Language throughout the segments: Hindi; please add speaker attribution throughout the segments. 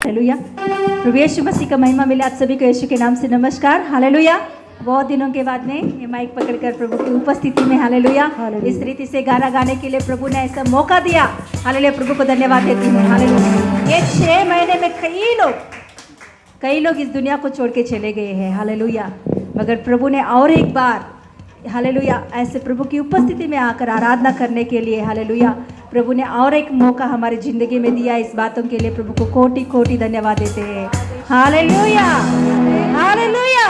Speaker 1: हालेलुया। प्रभु यीशु मसीह का महिमा मिले। आप सभी को यीशु के नाम से नमस्कार। हालेलुया। बहुत दिनों के बाद में ये माइक पकड़कर प्रभु की उपस्थिति में हालेलुया इस रीति से गाना गाने के लिए प्रभु ने ऐसा मौका दिया। हालेलुया, प्रभु को धन्यवाद देती हूँ। हालेलुया। ये 6 महीने में कई लोग इस दुनिया को छोड़ के चले गए हैं। हालेलुया, मगर प्रभु ने और एक बार हालेलुया ऐसे प्रभु की उपस्थिति में आकर आराधना करने के लिए हालेलुया प्रभु ने और एक मौका हमारी ज़िंदगी में दिया। इस बातों के लिए प्रभु को कोटि कोटि धन्यवाद देते हैं। Hallelujah, hallelujah,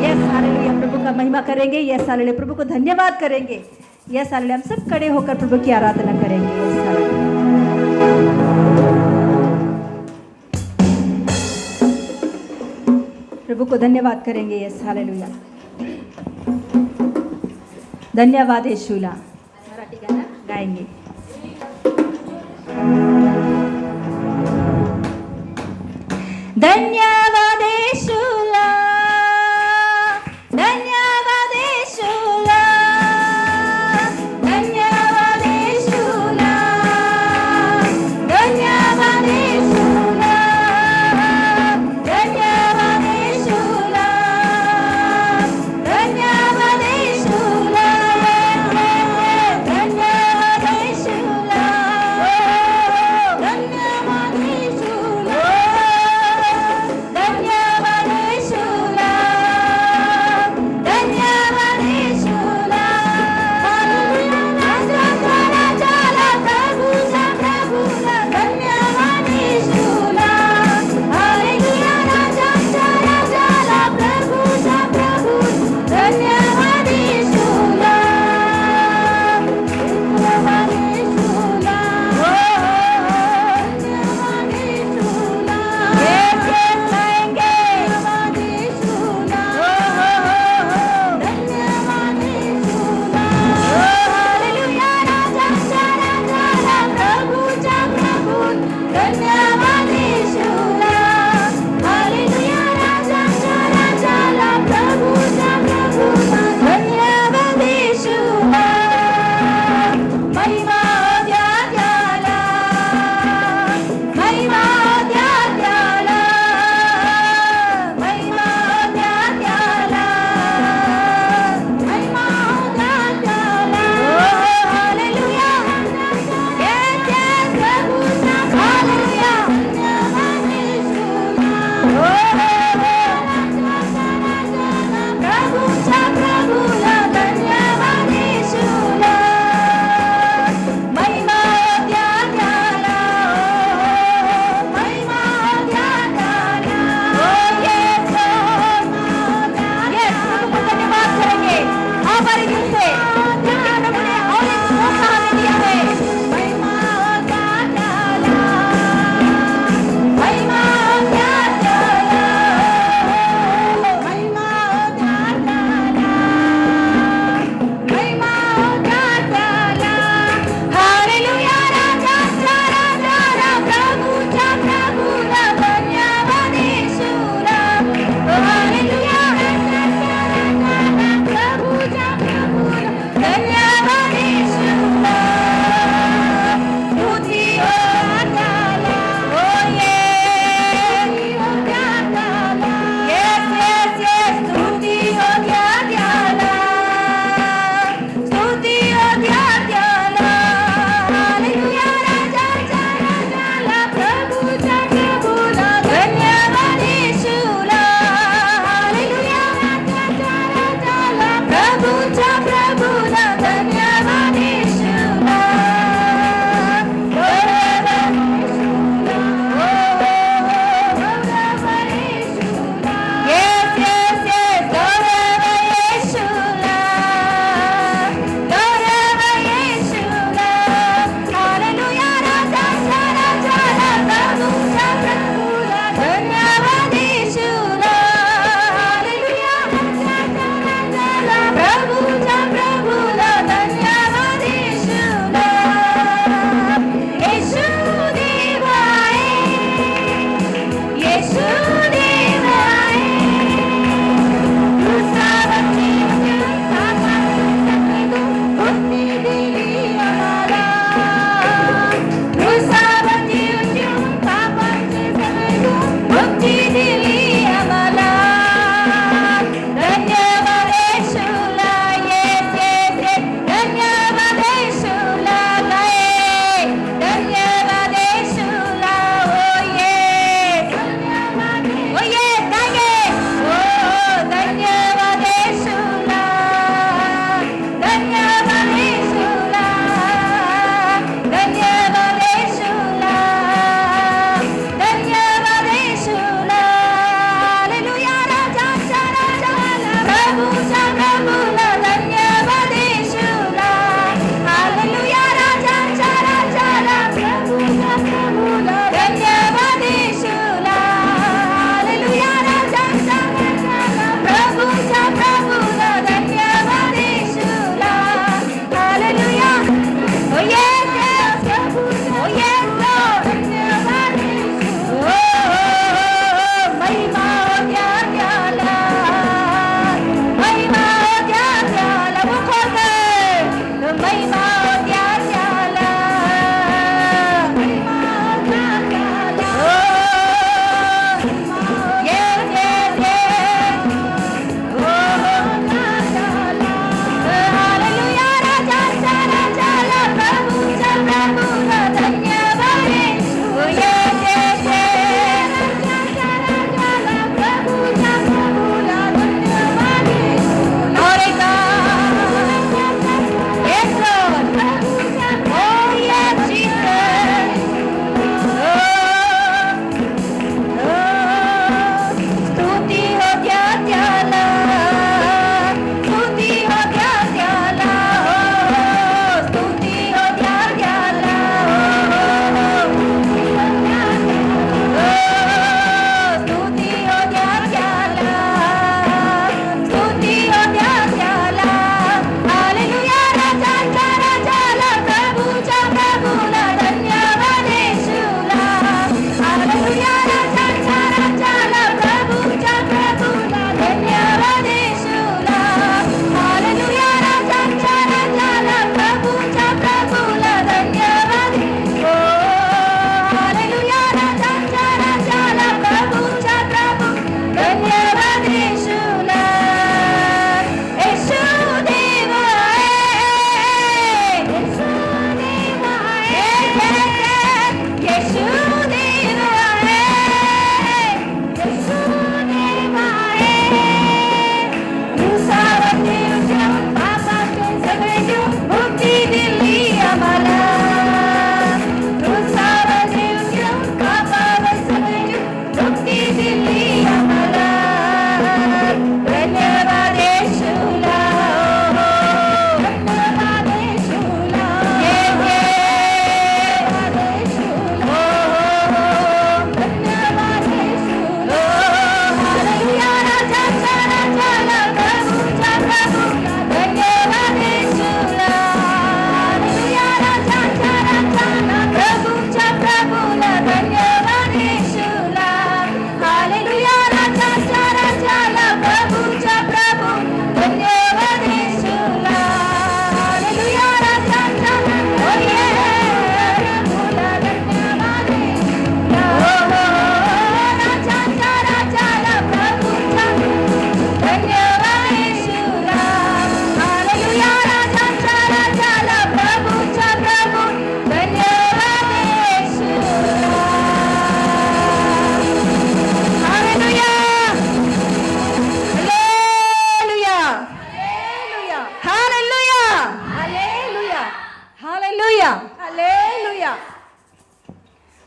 Speaker 1: yes hallelujah. प्रभु का महिमा करेंगे। यस हालेलुया, प्रभु को धन्यवाद करेंगे। यस हालेलुया, हम सब खड़े होकर प्रभु की आराधना करेंगे। यस हालेलुया, प्रभु को धन्यवाद करेंगे। यस हालेलुया, धन्यवाद यीशुला। मराठी गाना गाएंगे। धन्यवाद यीशुला, धन्यवाद यीशुला, धन्यवाद यीशुला, धन्यवाद यीशुला, धन्यवाद यीशुला, धन्यवाद यीशुला, धन्यवाद यीशुला, धन्यवाद यीशुला।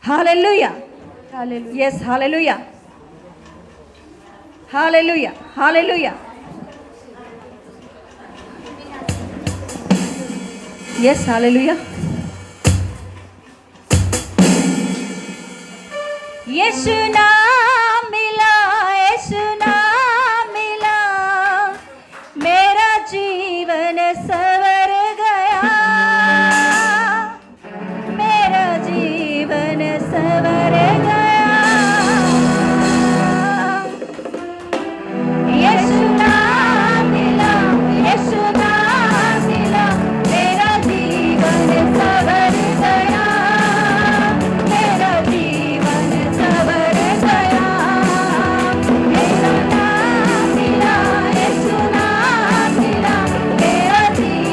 Speaker 1: Hallelujah, yes hallelujah, hallelujah, hallelujah, yes hallelujah. Yeshu नाम मिला, यीशु नाम मिला, मेरा जीवन सवर गया, मेरा जीवन सवर गया। यीशु नाम मिला, यीशु नाम मिला, मेरा जीवन सवर गया, मेरा जीवन सवर गया। मेरा नाम मिला, यीशु नाम मिला, मेरा जीवन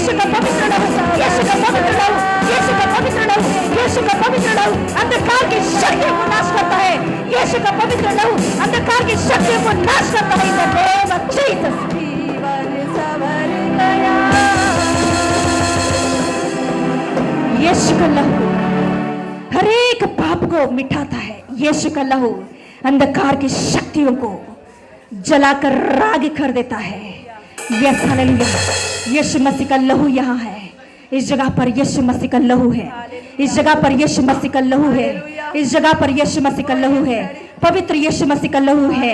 Speaker 1: यीशु का पवित्र लहू, यीशु का पवित्र लहू, यीशु का पवित्र लहू, यीशु का पवित्र लहू अंधकार की शक्तियों को नाश करता है। यीशु का पवित्र लहू अंधकार की शक्तियों को नाश करता है। In the name of Jesus. Yeshu का लहू हर एक पाप को मिटाता है। यीशु का लहू अंधकार की शक्तियों को जलाकर राग कर देता है। Yes hallelujah. यीशु मसीह का लहू यहाँ है। इस जगह पर यीशु मसीह का लहू है। इस जगह पर यीशु मसीह का लहू है। इस जगह पर यीशु मसीह का लहू है। पवित्र यीशु मसीह का लहू है।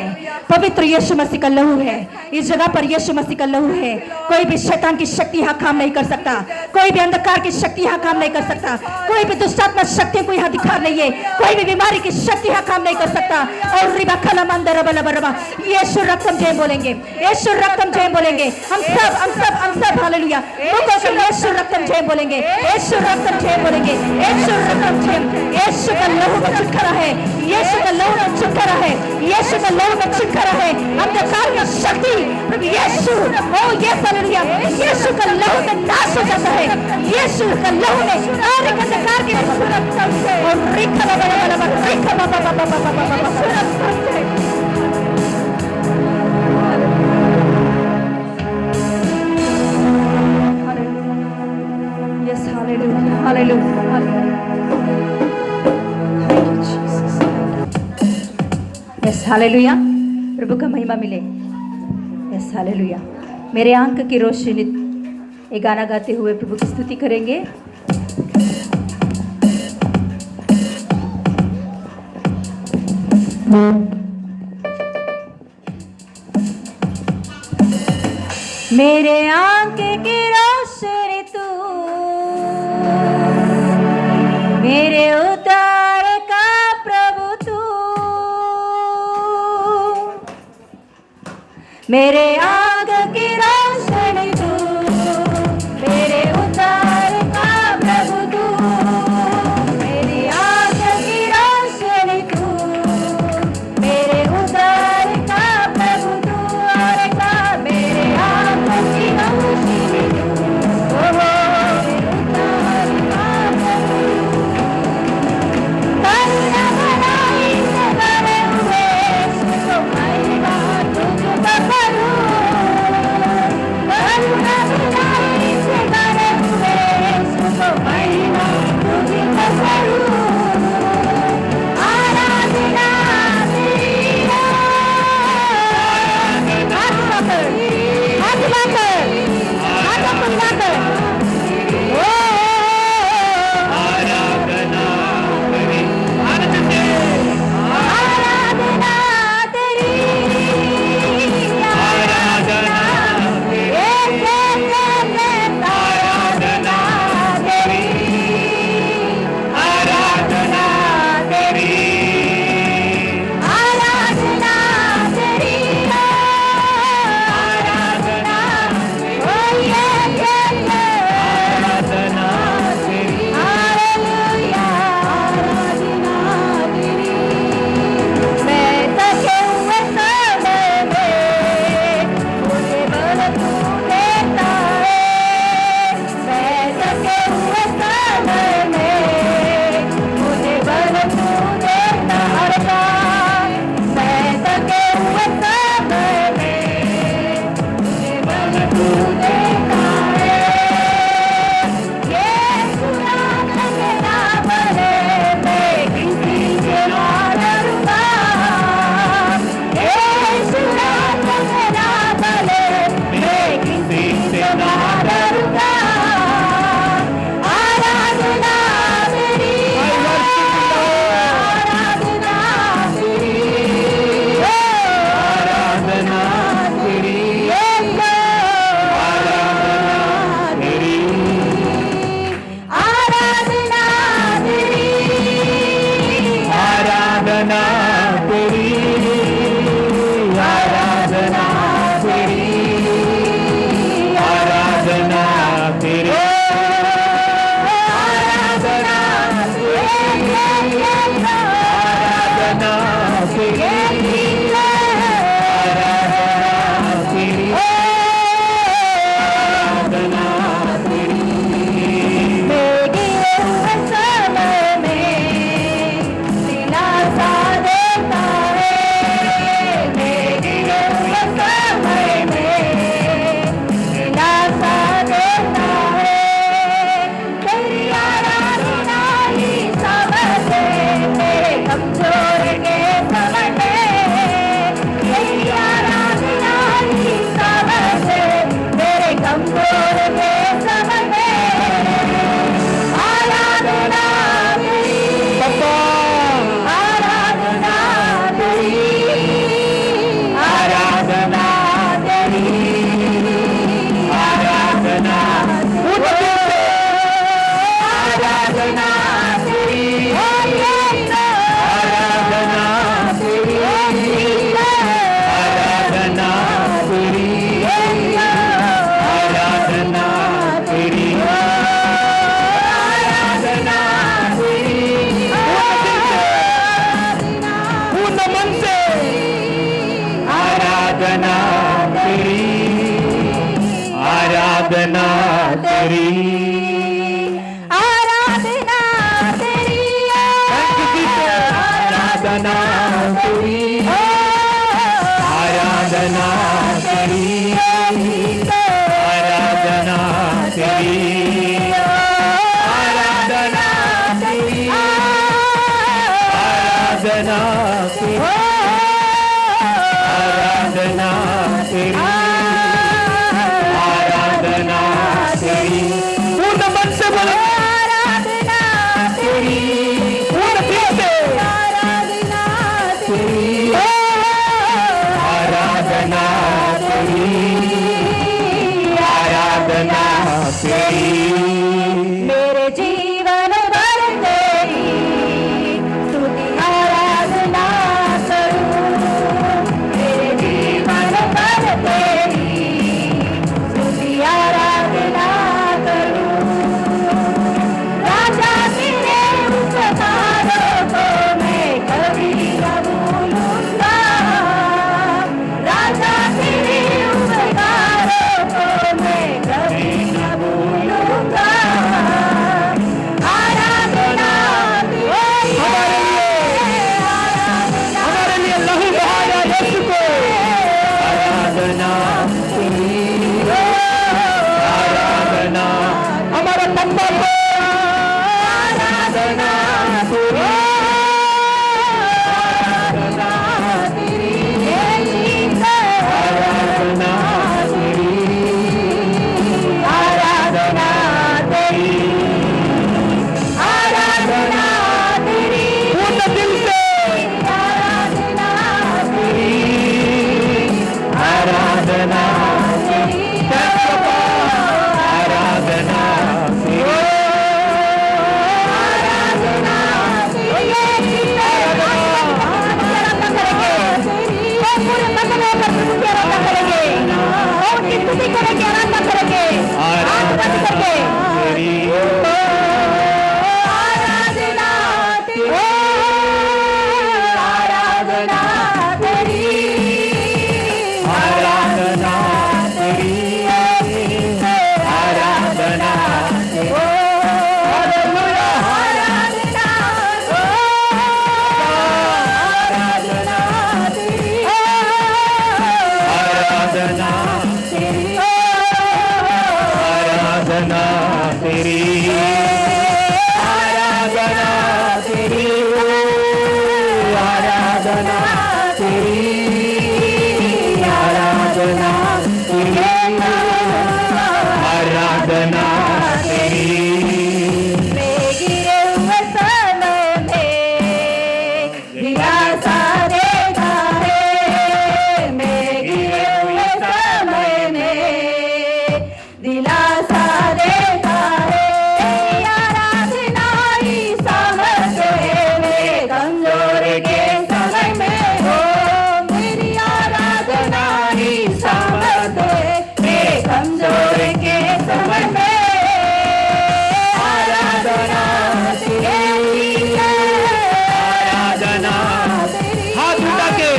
Speaker 1: पवित्र यीशु मसीह का लहू है। इस जगह पर यीशु मसीह का लहू है। कोई भी शैतान की शक्ति यहाँ काम नहीं कर सकता। कोई भी अंधकार की शक्ति यहाँ काम नहीं कर सकता। कोई भी दुष्टात्मा शक्ति को यहाँ दिखा नहीं है। कोई भी बीमारी की शक्ति यहाँ काम नहीं कर सकता। और रिबा खला मंदर बला बरबा यीशु रक्तम जय बोलेंगे। यीशु रक्तम जय बोलेंगे। हम सब हालेलुया मुखों से यीशु रक्तम जय बोलेंगे। यीशु रक्तम जय बोलेंगे। यीशु रक्तम जय। यीशु का लहू में छुटकारा है। यीशु का लहू में छुटकारा है। यीशु का लहू में छुटकारा है। अंधकार की शक्ति प्रभु यीशु ओ यस हालेलुया यीशु का लहू में नाश हो जाता है। यीशु का लहू में हर एक अंधकार की और रिखा बला बला बला रिखा बाबा बाबा बाबा बाबा yes hallelujah hallelujah yes hallelujah. प्रभु का महिमा मिले। Yes hallelujah. मेरे आंख की रोशनी ये गाना गाते हुए प्रभु की स्तुति करेंगे। मेरे आंख की रोशनी तू, मेरे उद्धार का प्रभु तू, मेरे आंख की रोशनी तू, मेरे उद्धार का प्रभु तू, मेरी आंख की रोशनी तू, मेरे उद्धार का प्रभु तू, और का मेरे आंख की रोशनी तू, ओ मेरे उद्धार का प्रभु करुणा बनाई से भरे हुए सुख महिमा तुझको करूं।
Speaker 2: तेरी,
Speaker 1: आराधना तेरी,
Speaker 2: आराधना तेरी, आराधना तेरी, आराधना तेरी, आराधना तेरी, आराधना तेरी, आराधना तेरी, आराधना तेरी। पूर्ण मन से बोलो
Speaker 1: आराधना तेरी,
Speaker 2: पूर्ण दिल से
Speaker 1: आराधना तेरी,
Speaker 2: आराधना तेरी, आराधना तेरी।
Speaker 1: मेरे जीवन भर तेरी स्तुति आराधना करूं, मेरे जीवन भर तेरी स्तुति आराधना करूं। राजा तेरे उपकारों को मैं कभी न भूलूंगा, राजा तेरे उपकारों को मैं कभी न भूलूंगा। आराधना तेरी,
Speaker 2: हमारे लिए लहू बहाया यीशु को। आराधना तेरी, आराधना हमारे पप्पा को। आराधना तेरी, आराधना तेरी, आराधना तेरी, आराधना तेरी, आराधना तेरी। पूर्ण दिल से
Speaker 1: आराधना
Speaker 2: तेरी, आराधना तेरी, आराधना तेरी, आराधना
Speaker 1: पूरे मसले पर प्रभु की आराधना करेंगे और की स्तुति करेंगे, आराधना करेंगे, आंख बंद करके।
Speaker 2: तेरी,
Speaker 1: आराधना तेरी, आराधना तेरी,
Speaker 2: आराधना तेरी, आराधना तेरी। हालेलुया,
Speaker 1: आराधना, आराधना तेरी,
Speaker 2: आराधना
Speaker 1: तेरी,
Speaker 2: आराधना तेरी, आराधना तेरी, आराधना तेरी, आराधना तेरी, आराधना तेरी।
Speaker 1: मैं गिरे हुए समय में दिलासा देता है, मैं गिरे हुए समय में दिलासा देता है। आराधना ही सामर्थ्य है, मेरे कमजोर के समय में हो, मेरी आराधना ही सामर्थ्य है, मेरे कमजोर के समय में। आराधना तेरी,
Speaker 2: आराधना हाथ उठा के,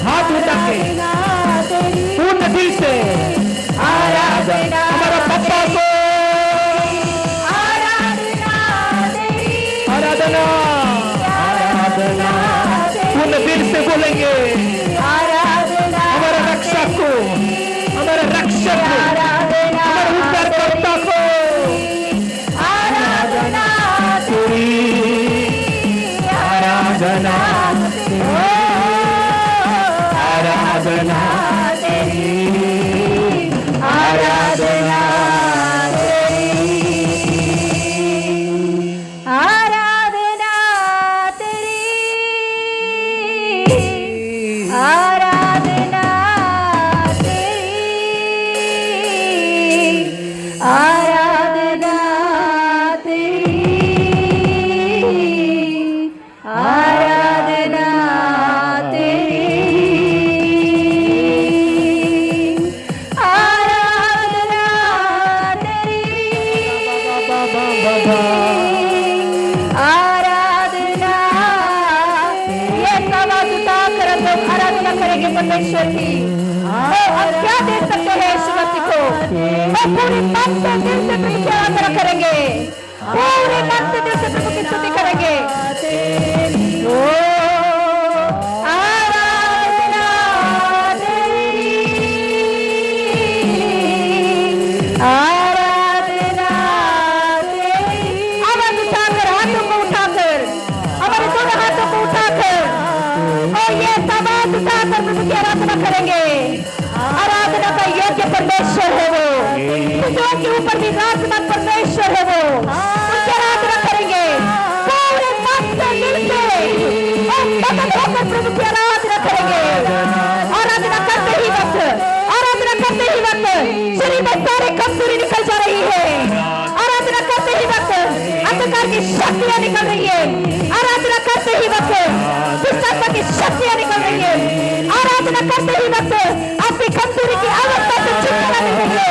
Speaker 2: हाथ उठा के पूर्ण दिल से
Speaker 1: आराधना
Speaker 2: हमारा पप्पा को।
Speaker 1: आराधना तेरी,
Speaker 2: आराधना, आराधना पूर्ण दिल से बोलेंगे।
Speaker 1: आराधना
Speaker 2: हमारे रक्षक को, हमारे रक्षक को,
Speaker 1: आराधना
Speaker 2: हमारे उद्धारकर्ता को।
Speaker 1: आराधना
Speaker 2: तेरी, आराधना तेरी, आराधना तेरी, आराधना
Speaker 1: आराधना तेरी, आराधना तेरी, आराधना तेरी, आराधना तेरी, आराधना तेरी, आराधना। ये आवाज उठाकर हम लोग आराधना करेंगे परमेश्वर की। और क्या दे सकते हैं यीशु मसीह को? और पूरे मन से दिल से प्रभु की आराधना करेंगे, पूरे मन से दिल से प्रभु की स्तुति करेंगे। ओ आराधना तेरी, आराधना तेरी। आवाज उठाकर, हाथों को उठाकर, हमारे दोनों हाथों को उठाकर और ये आवाज उठाकर प्रभु की आराधना करेंगे। आराधना का योग्य परमेश्वर है वो, खुशियों के ऊपर भी विराजमान परमेश्वर है वो। उनकी आराधना करेंगे पूरे मन से, दिल से और मगन होकर प्रभु की आराधना करेंगे। आराधना करते ही वक्त, आराधना करते ही वक्त शरीर में सारी कमजोरी निकल जा रही है। आराधना करते ही वक्त अंधकार की शक्तियां निकल रही है। आराधना करते ही वक्त दुष्टात्मा की शक्तियां निकल रही है। आराधना करते ही वक्त अपनी कमजोरी की अवस्था से छुटकारा मिल रही है।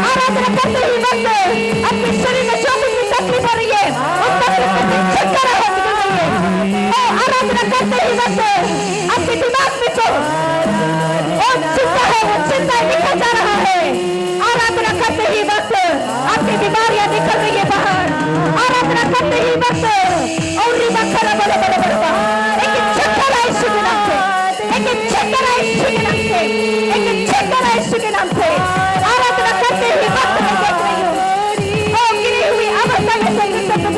Speaker 1: आराधना करते ही वक्त अपने शरीर में जो कुछ भी तकलीफ हो रही है उस तकलीफ से छुटकारा मिल रही है। आराधना करते ही वक्त अपने दिमाग में जो चिंता है वो चिंता निकल जा रहा है। आराधना करते ही वक्त आपकी बीमारियां निकल रही है बाहर। आराधना करते ही वक्त और रिबा खरा बड़ा बड़ा बड़ा एक चक्कर है यीशु के नाम से, एक चक्कर है यीशु के नाम से, एक चक्कर है यीशु के नाम से। आराधना करते ही वक्त मैं देख रही हूँ और गिरी हुई अवस्था में से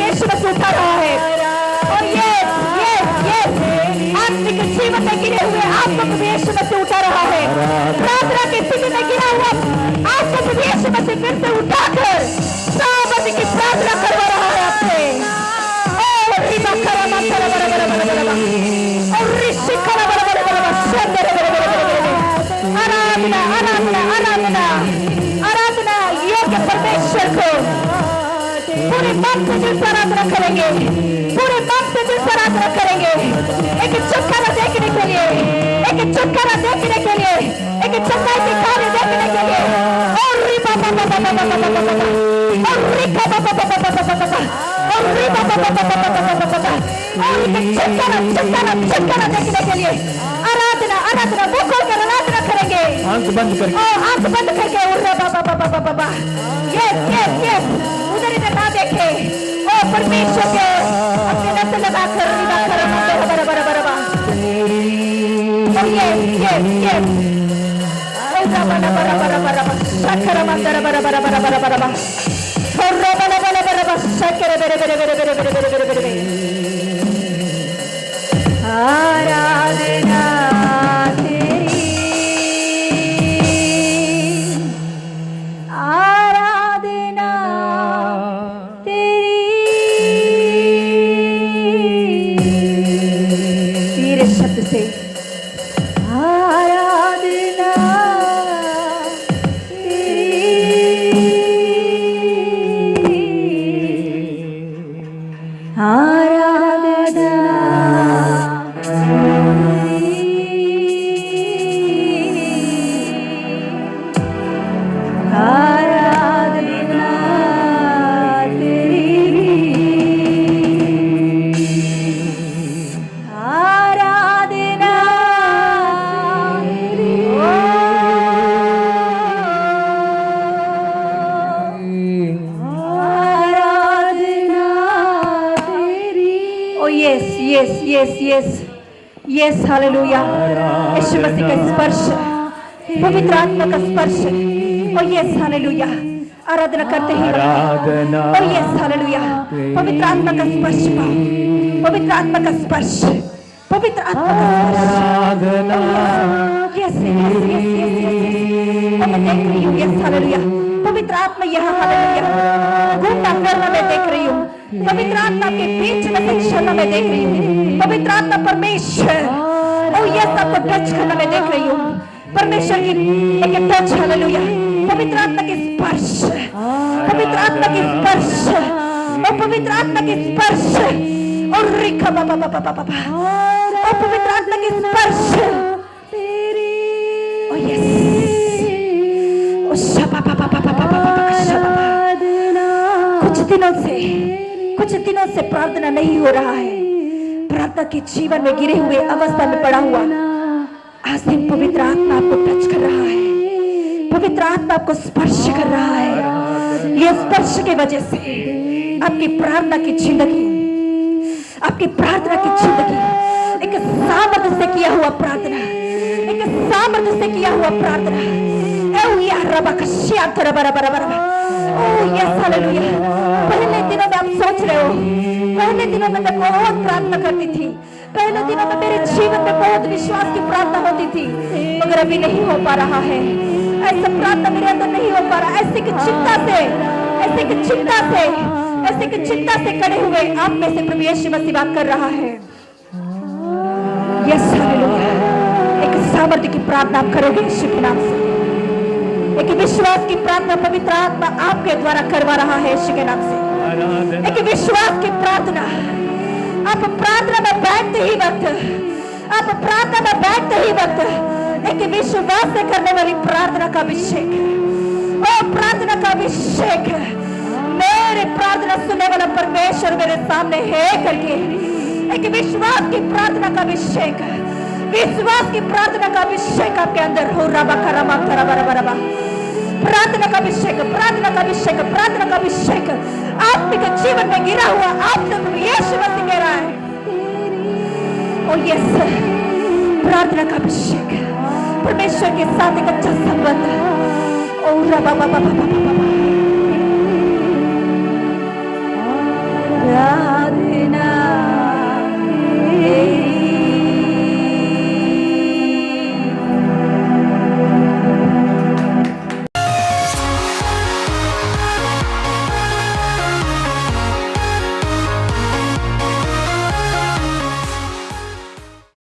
Speaker 1: यीशु मसीह उठा रहा है। और ये आत्मिक जीवन में गिरे हुए आपको यीशु मसीह उठा रहा है। प्रार्थना की स्थिति में गिरा हुआ आपको यीशु मसीह फिर से उठाकर सावधानी की प्रार्थना करवा रहा है आपसे। और रिबा खरा बड़ा बड़ा बड़ा बड़ा बड़ा और ऋषि खरा बड़ा बड़ा बड़ा बड़ा आराधना आराधना आराधना आराधना योग्य परमेश्वर को पूरे मन से दिल से आराधना करेंगे, पूरे मन से दिल से आराधना करेंगे। एक छुटकारा देखने के लिए, एक छुटकारा देखने के लिए, एक चंगाई के कार्य देखने के लिए। और रिबा बाबा बाबा बाबा बाबा और रिबा बाबा बाबा बाबा बाबा और रिबा बाबा बाबा बाबा बाबा और छुटकारा छुटकारा छुटकारा देखने के लिए आराधना आराधना मुंह खोलकर आराधना करेंगे, आंख बंद करके, आंख बंद करके। और बाबा बाबा बाबा बाबा यस यस यस उधर इधर ना देखे। ओ परमेश्वर के अपने नस लगाकर रिबा खरा बड़ा बड़ा बड़ा बड़ा और यस यस यस बड़ा बड़ा बड़ा बड़ा बड़ा शक्कर मंदर बड़ा बड़ा बड़ा बड़ा बड़ा और बड़ा बड़ा बड़ा बड़ा शक्कर बेरे बेरे बेरे बेरे बेरे बेरे बेरे बेरे। आराधना तेरी, आराधना तेरी। तेरे शब्द से आराधना आराधना आराधना तेरी, आराधना yes yes yes yes hallelujah. Yeshu Masih का स्पर्श, पवित्र आत्मा का स्पर्श। ओ यस हालेलुया। आराधना करते ही
Speaker 2: आराधना।
Speaker 1: ओ यस हालेलुया। पवित्र आत्मा का स्पर्श पाओ, पवित्र आत्मा का स्पर्श, पवित्र आत्मा का स्पर्श।
Speaker 2: आराधना।
Speaker 1: Yes yes yes yes yes मैं देख रही हूँ। Yes hallelujah. पवित्र आत्मा यहाँ हालेलुया घूमना फिरना मैं देख रही हूँ। पवित्र आत्मा के बीच में से चलना मैं देख रही हूँ। पवित्र आत्मा परमेश्वर ओ यस आपको टच करना मैं देख रही हूँ। परमेश्वर की एक टच हालेलुया। पवित्र आत्मा के स्पर्श, पवित्र आत्मा के स्पर्श और पवित्र आत्मा के स्पर्श और रिखा बाबा बाबा बाबा और पवित्र आत्मा के स्पर्श। ओ यस ओ शबा बाबा बाबा बाबा कुछ दिनों से प्रार्थना नहीं हो रहा है। प्रार्थना के जीवन में गिरे हुए अवस्था में पड़ा हुआ आज दिन पवित्र आत्मा आपको टच कर रहा है। पवित्र आत्मा आपको स्पर्श कर रहा है। ये स्पर्श की वजह से आपकी प्रार्थना की जिंदगी, आपकी प्रार्थना की जिंदगी एक सामर्थ्य से किया हुआ प्रार्थना, एक सामर्थ्य से किया हुआ प्रार्थना। पहले दिनों में आप सोच रहे हो, पहले दिनों में मैं बहुत प्रार्थना करती थी, पहले दिनों में मेरे जीवन में बहुत विश्वास की प्रार्थना होती थी, मगर अभी नहीं हो पा रहा है। ऐसा प्रार्थना मेरे अंदर नहीं हो पा रहा। ऐसे की चिंता से, ऐसे की चिंता से, ऐसे की चिंता से खड़े हुए आप में से प्रभु यीशु मसीह बात कर रहा है। Yes hallelujah. एक सामर्थ्य की प्रार्थना आप करोगे यीशु के नाम से। एक विश्वास की प्रार्थना पवित्र आत्मा आपके द्वारा करवा रहा है यीशु के नाम से। एक विश्वास की प्रार्थना। आप प्रार्थना में बैठते ही वक्त, आप प्रार्थना में बैठते ही वक्त एक विश्वास से करने वाली प्रार्थना का अभिषेक, ओ प्रार्थना का अभिषेक, मेरे प्रार्थना सुनने वाला परमेश्वर मेरे सामने है करके एक विश्वास की प्रार्थना का अभिषेक, विश्वास की प्रार्थना का अभिषेक आपके अंदर हो। रबा करबा करबा प्रार्थना का अभिषेक, प्रार्थना का अभिषेक, प्रार्थना का अभिषेक आपके जीवन में गिरा हुआ आपसे यीशु मसीह कह रहा है। ओ यस, प्रार्थना का अभिषेक, परमेश्वर के साथ एक अच्छा संबंध। ओ रबा बाबा बाबा